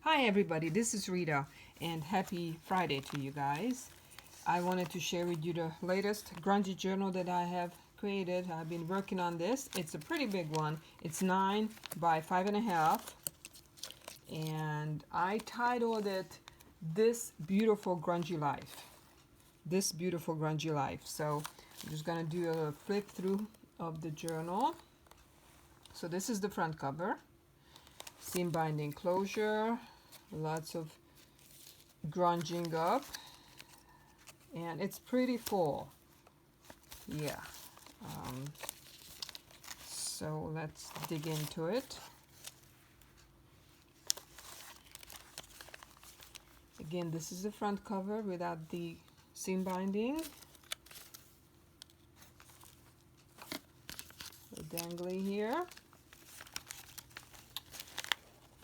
Hi everybody, this is Rita and happy Friday to you guys. I wanted to share with you the latest grungy journal that I have created. I've been working on this. It's a pretty big one. It's 9 by 5.5 and I titled it This Beautiful Grungy Life. This Beautiful Grungy Life. So I'm just going to do a flip through of the journal. So this is the front cover. Seam binding closure, lots of grunging up, and it's pretty full. Yeah. So let's dig into it. Again, this is the front cover without the seam binding. So dangly here.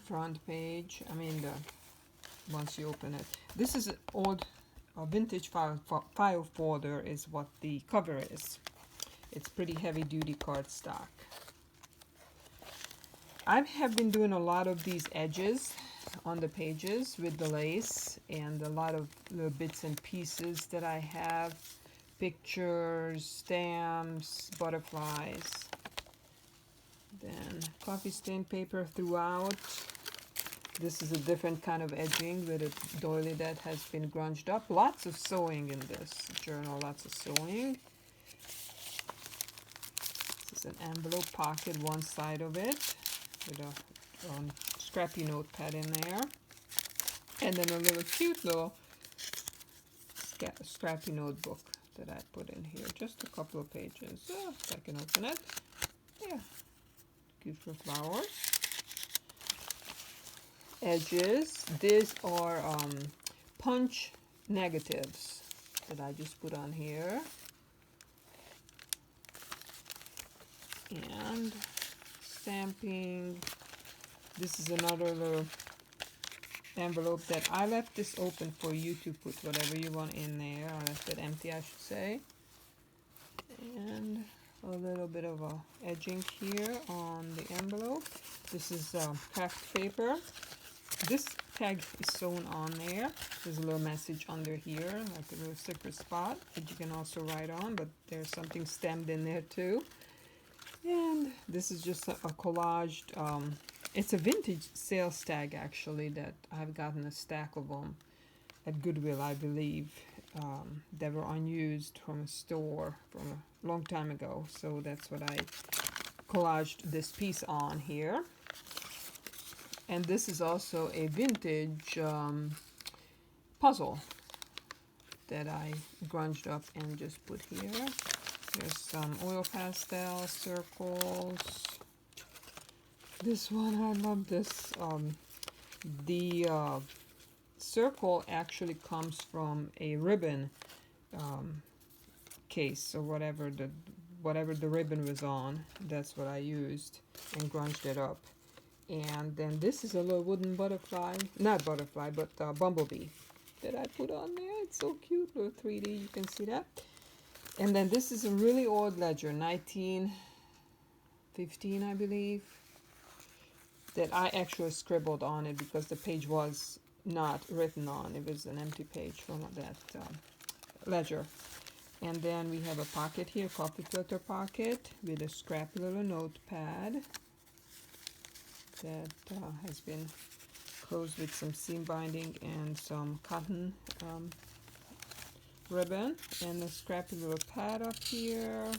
Front page, once you open it. This is an old vintage file folder is what the cover is. It's pretty heavy duty cardstock. I have been doing a lot of these edges on the pages with the lace and a lot of little bits and pieces that I have. Pictures, stamps, butterflies. Then coffee stain paper throughout. This is a different kind of edging with a doily that has been grunged up. Lots of sewing in this journal, lots of sewing. This is an envelope pocket, one side of it, with a scrappy notepad in there. And then a little cute little scrappy notebook that I put in here. Just a couple of pages. If I can open it. Yeah, cute for flowers. Edges. These are punch negatives that I just put on here. And stamping. This is another little envelope that I left this open for you to put whatever you want in there. I left it empty, I should say. And a little bit of a edging here on the envelope. This is craft paper. This tag is sewn on there. There's a little message under here, like a little sticker spot that you can also write on, but there's something stamped in there too. And this is just a collaged, it's a vintage sales tag actually that I've gotten a stack of them at Goodwill, I believe. They were unused from a store from a long time ago, so that's what I collaged this piece on here. And this is also a vintage puzzle that I grunged up and just put here. There's some oil pastel circles. This one, I love this. The circle actually comes from a ribbon case, or whatever the ribbon was on. That's what I used and grunged it up. And then this is a little wooden butterfly, not butterfly, but bumblebee that I put on there. It's so cute, little 3D, you can see that. And then this is a really old ledger, 1915, I believe, that I actually scribbled on it because the page was not written on. It was an empty page from that ledger. And then we have a pocket here, coffee filter pocket with a scrappy little notepad that has been closed with some seam binding and some cotton ribbon, and a scrappy little pad up here,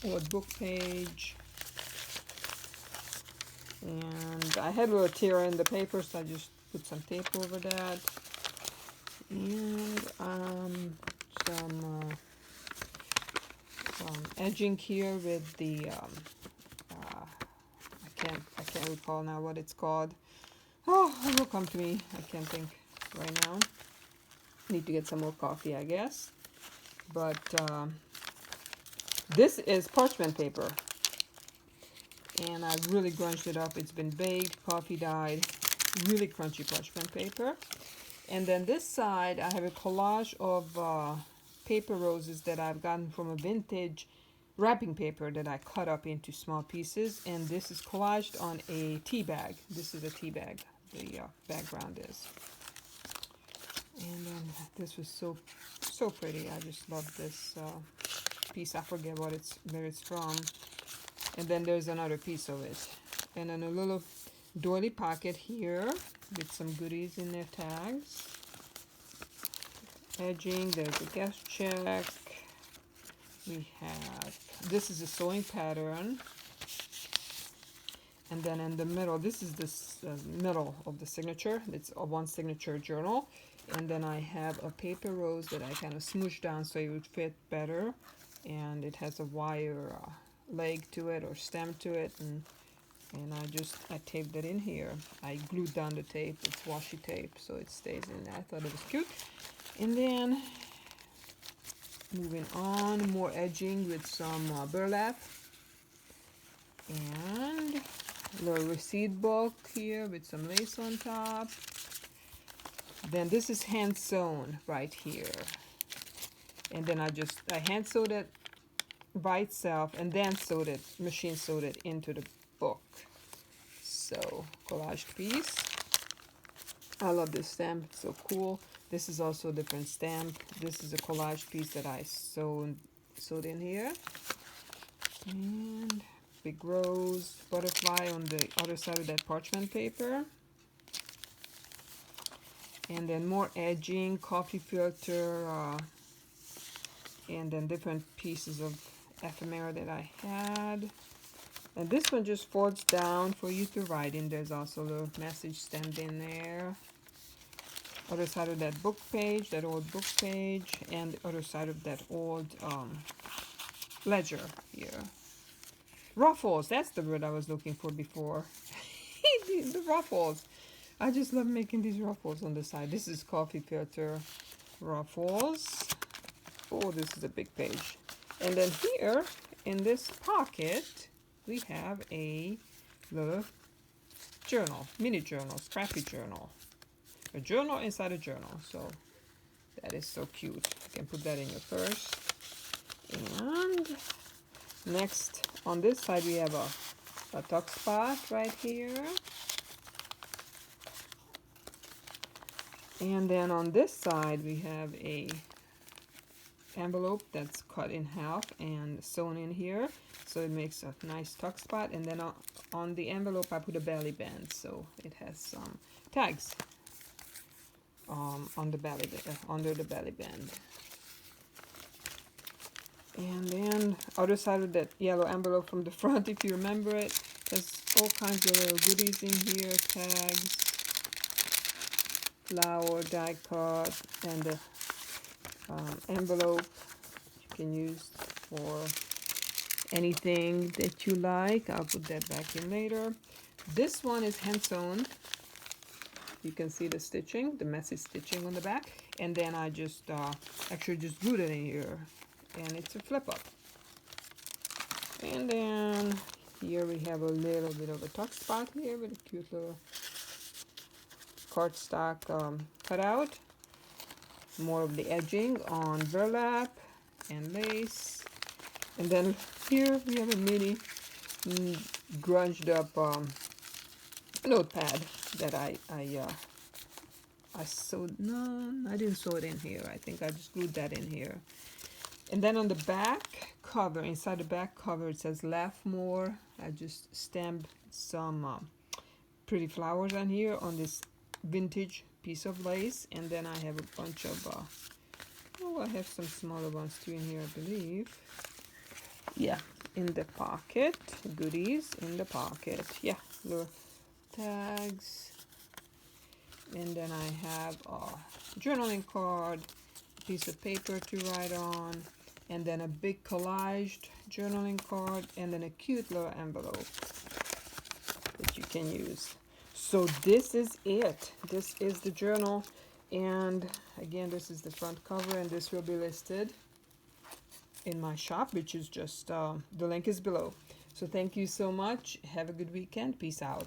or book page. And I had a little tear in the paper, so I just put some tape over that. And some edging here with the I can't recall now what it's called. Oh, it will come to me. I can't think right now. Need to get some more coffee, I guess. But this is parchment paper, and I really grunged it up. It's been baked, coffee dyed, really crunchy parchment paper. And then this side, I have a collage of paper roses that I've gotten from a vintage wrapping paper that I cut up into small pieces, and this is collaged on a tea bag. This is a tea bag the background is. And then this was so pretty. I just love this piece. I forget where it's from. And then there's another piece of it. And then a little doily pocket here with some goodies in their tags. Edging, there's a guest check. We have, this is a sewing pattern. And then in the middle, this is the middle of the signature. It's a one signature journal. And then I have a paper rose that I kind of smooshed down so it would fit better. And it has a wire leg to it or stem to it. And I taped it in here. I glued down the tape. It's washi tape, so it stays in there. I thought it was cute. And then moving on, more edging with some burlap. And a little receipt book here with some lace on top. Then this is hand sewn right here. And then I hand sewed it by itself and then sewed it, machine sewed it into the book. So collaged piece. I love this stamp, it's so cool. This is also a different stamp. This is a collage piece that I sewed in here. And big rose, butterfly on the other side of that parchment paper. And then more edging, coffee filter, and then different pieces of ephemera that I had. And this one just folds down for you to write in. There's also a little message stamped in there. Other side of that book page, that old book page, and the other side of that old ledger here. Ruffles, that's the word I was looking for before. The ruffles. I just love making these ruffles on the side. This is coffee filter ruffles. Oh, this is a big page. And then here in this pocket, we have a little journal, mini journal, scrappy journal. A journal inside a journal. So that is so cute. You can put that in your purse. And next, on this side, we have a tuck spot right here. And then on this side, we have a envelope that's cut in half and sewn in here. So it makes a nice tuck spot. And then on the envelope, I put a belly band. So it has some tags on the belly, under the belly band. And then other side of that yellow envelope from the front, if you remember it, there's all kinds of little goodies in here, tags, flower, die cut, and the envelope you can use for anything that you like. I'll put that back in later. This one is hand sewn. You can see the stitching, the messy stitching on the back. And then I just actually just glued it in here. And it's a flip up. And then here we have a little bit of a tuck spot here with a cute little cardstock cutout. More of the edging on burlap and lace. And then here we have a mini grunged up notepad that I sewed. No, I didn't sew it in here. I think I just glued that in here. And then on the back cover, inside the back cover, it says laugh more. I just stamped some pretty flowers on here on this vintage piece of lace. And then I have a bunch of I have some smaller ones too in here, I believe. Yeah, in the pocket, goodies in the pocket. Yeah, little tags. And then I have a journaling card, a piece of paper to write on, and then a big collaged journaling card, and then a cute little envelope that you can use. So this is it. This is the journal. And again, this is the front cover, and this will be listed in my shop, which is just, the link is below. So thank you so much. Have a good weekend. Peace out.